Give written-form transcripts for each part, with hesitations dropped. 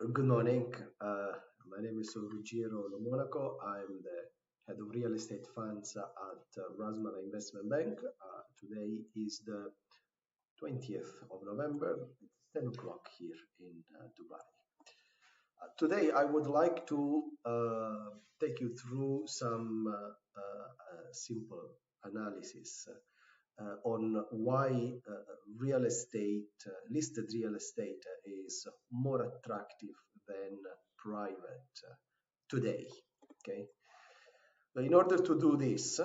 Good morning. My name is Ruggiero Lo Monaco. I'm the head of real estate funds at Rasmala Investment Bank. Today is the 20th of November. It's 10 o'clock here in Dubai. Today, I would like to take you through some simple analysis on why real estate, listed real estate, is more attractive than private today. Okay. So in order to do this,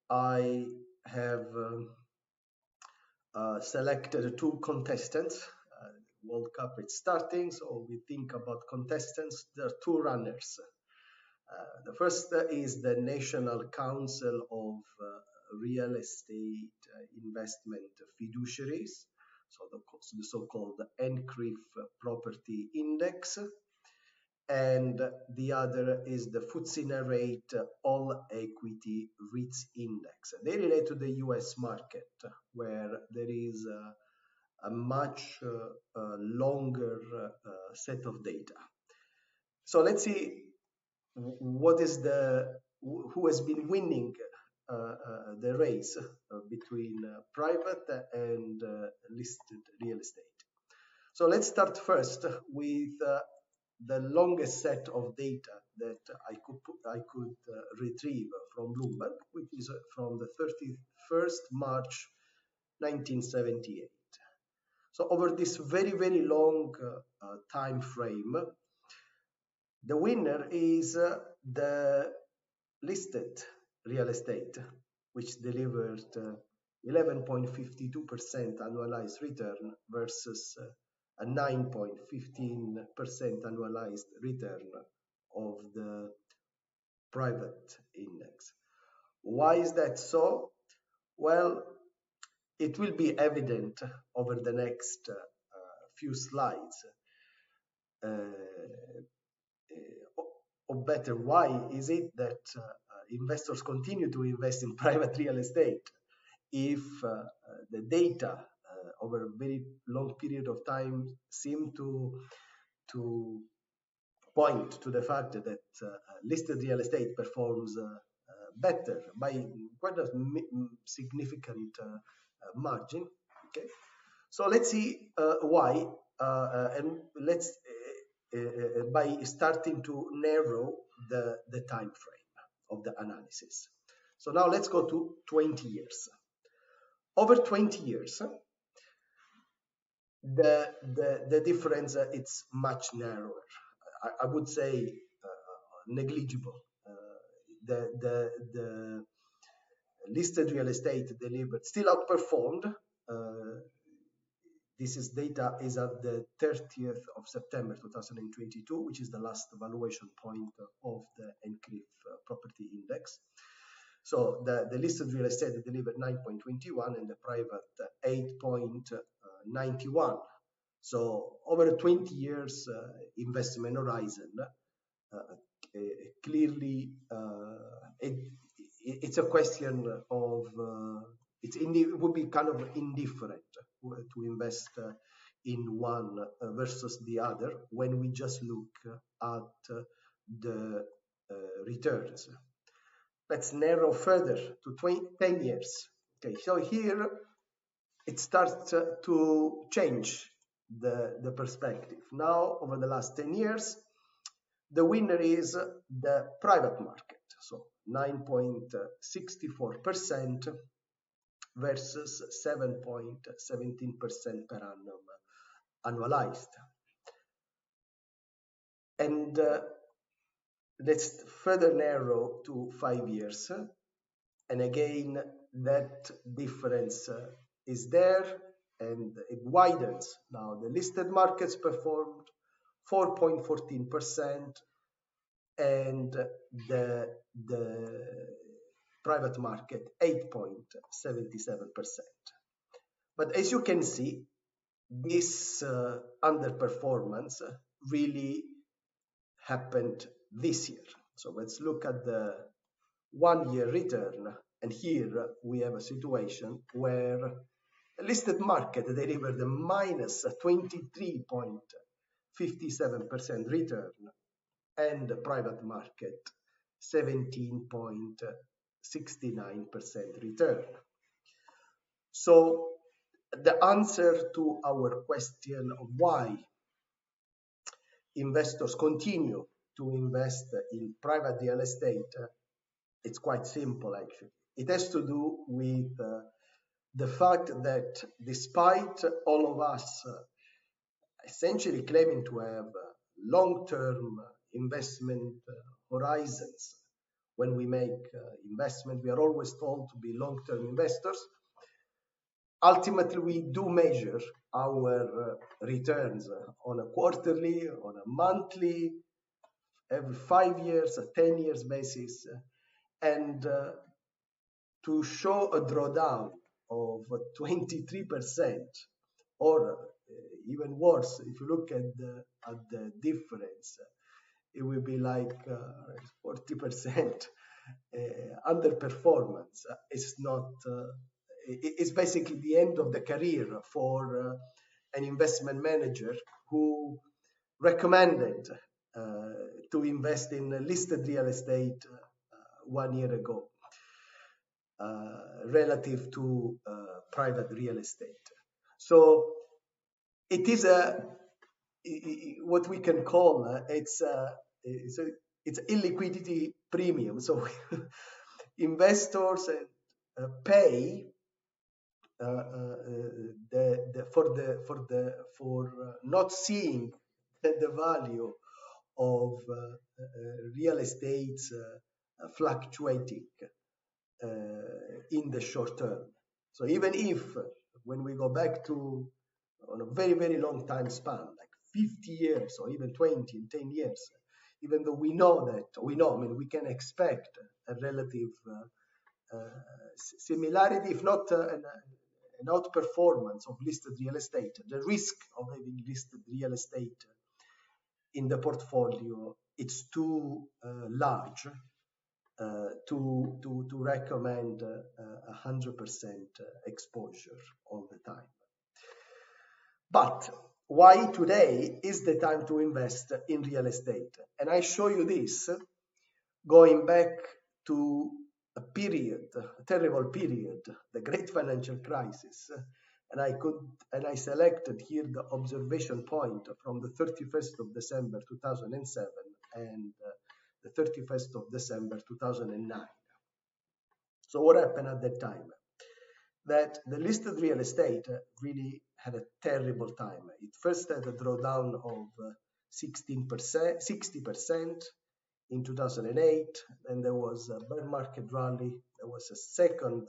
I have selected two contestants. World Cup is starting, so we think about contestants. There are two runners. The first is the National Council of Real Estate Investment Fiduciaries, so the so-called NCRIF Property Index, and the other is the FTSE Nareit All Equity REITs Index. They relate to the US market, where there is a much longer set of data. So let's see what is who has been winning the race between private and listed real estate. So let's start first with the longest set of data that I could retrieve from Bloomberg, which is from the 31st March 1978. So over this very long time frame, the winner is the listed real estate, which delivered 11.52% annualized return versus a 9.15% annualized return of the private index. Why is that so? Well, it will be evident over the next few slides. Or better, why is it that investors continue to invest in private real estate if the data over a very long period of time seem to point to the fact that listed real estate performs better by quite a significant margin? Okay, so let's see why, and let's by starting to narrow the time frame of the analysis. So now let's go to 20 years. Over 20 years, the difference it's much narrower. I would say negligible. The listed real estate delivered still outperformed. This is data is at the 30th of September 2022, which is the last valuation point of the NCRIF property index. So the listed real estate delivered 9.21 and the private 8.91. So over a 20 years investment horizon, clearly it's a question of it would be kind of indifferent to invest in one versus the other when we just look at the returns. Let's narrow further to 10 years. Okay, so here it starts to change the perspective. Now, over the last 10 years, the winner is the private market, so 9.64% versus 7.17% per annum annualized. And let's further narrow to 5 years. And again, that difference is there and it widens. Now, the listed markets performed 4.14% and the private market 8.77%. But as you can see, this underperformance really happened this year. So let's look at the 1 year return. And here we have a situation where the listed market delivered a minus 23.58% 57% return, and the private market 17.69% return. So the answer to our question of why investors continue to invest in private real estate, it's quite simple actually. It has to do with the fact that despite all of us essentially claiming to have long-term investment horizons, when we make investment, we are always told to be long-term investors. Ultimately, we do measure our returns on a quarterly, on a monthly, every 5 years, a 10 years basis, and to show a drawdown of 23%, or even worse, if you look at the difference, it will be like 40% underperformance. It's not. It's basically the end of the career for an investment manager who recommended to invest in listed real estate 1 year ago relative to private real estate. So it is what we can call it's illiquidity premium. So investors pay for not seeing the value of real estate fluctuating in the short term. So even if, when we go back to on a very, very long time span, like 50 years or even 20 and 10 years, even though we know, I mean, we can expect a relative similarity, if not an outperformance of listed real estate. The risk of having listed real estate in the portfolio, it's too large to recommend 100% exposure all the time. But why today is the time to invest in real estate? And I show you this going back to a period, a terrible period, the great financial crisis. And I selected here the observation point from the 31st of December 2007 and the 31st of December 2009. So what happened at that time? That the listed real estate really had a terrible time. It first had a drawdown of 60% in 2008, then there was a bear market rally, there was a second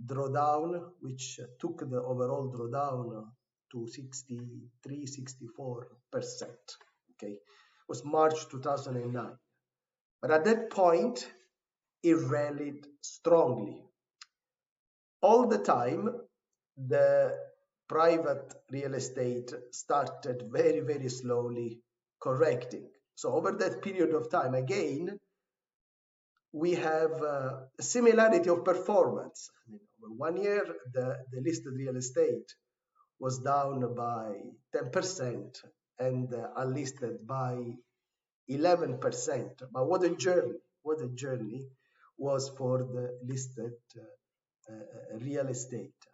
drawdown, which took the overall drawdown to 63-64%. Okay, it was March 2009. But at that point, it rallied strongly. All the time, the private real estate started very, very slowly correcting. So over that period of time, again, we have a similarity of performance. I mean, over 1 year, the listed real estate was down by 10% and unlisted by 11%. But what a journey was for the listed real estate.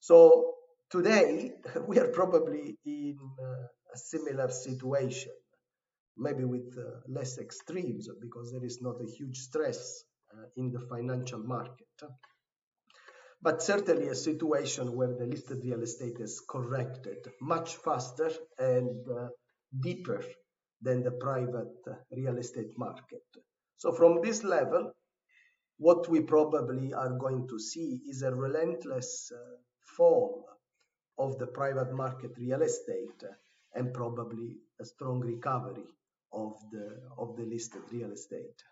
So today, we are probably in a similar situation, maybe with less extremes, because there is not a huge stress in the financial market. But certainly a situation where the listed real estate is corrected much faster and deeper than the private real estate market. So from this level, what we probably are going to see is a relentless fall of the private market real estate and probably a strong recovery of the listed real estate.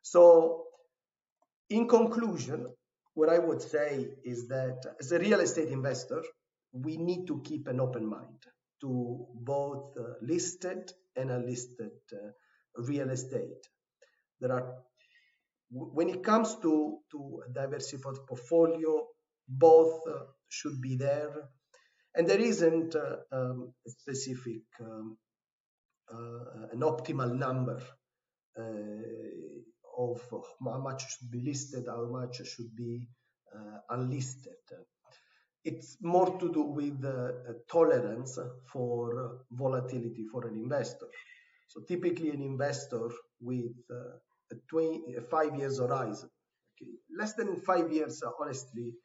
So in conclusion, what I would say is that as a real estate investor, we need to keep an open mind to both listed and unlisted real estate. When it comes to a diversified portfolio, both should be there. And there isn't a specific an optimal number of how much should be listed, how much should be unlisted. It's more to do with tolerance for volatility for an investor. So typically an investor with a 5 years horizon, okay, less than 5 years, honestly,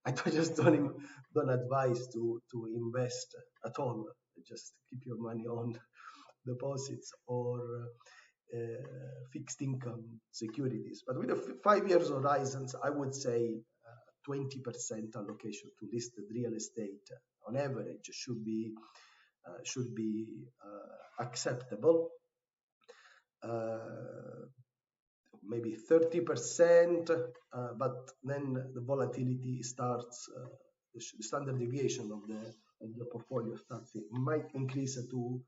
I don't advise to invest at all. Just keep your money on deposits or fixed income securities. But with the 5 years horizons, I would say 20% allocation to listed real estate on average should be acceptable. Maybe 30%, but then the volatility starts, the standard deviation of the portfolio starts, it might increase to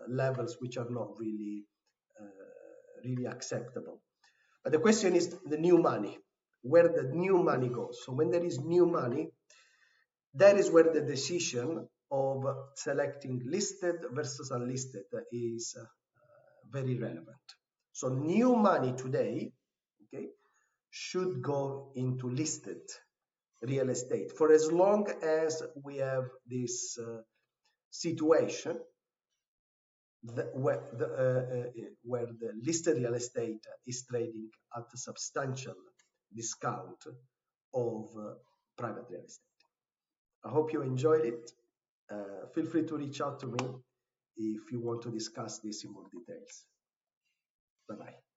levels which are not really acceptable. But the question is the new money, where the new money goes. So when there is new money, that is where the decision of selecting listed versus unlisted is very relevant. So new money today, okay, should go into listed real estate for as long as we have this situation where the listed real estate is trading at a substantial discount of private real estate. I hope you enjoyed it. Feel free to reach out to me if you want to discuss this in more details. Bye-bye.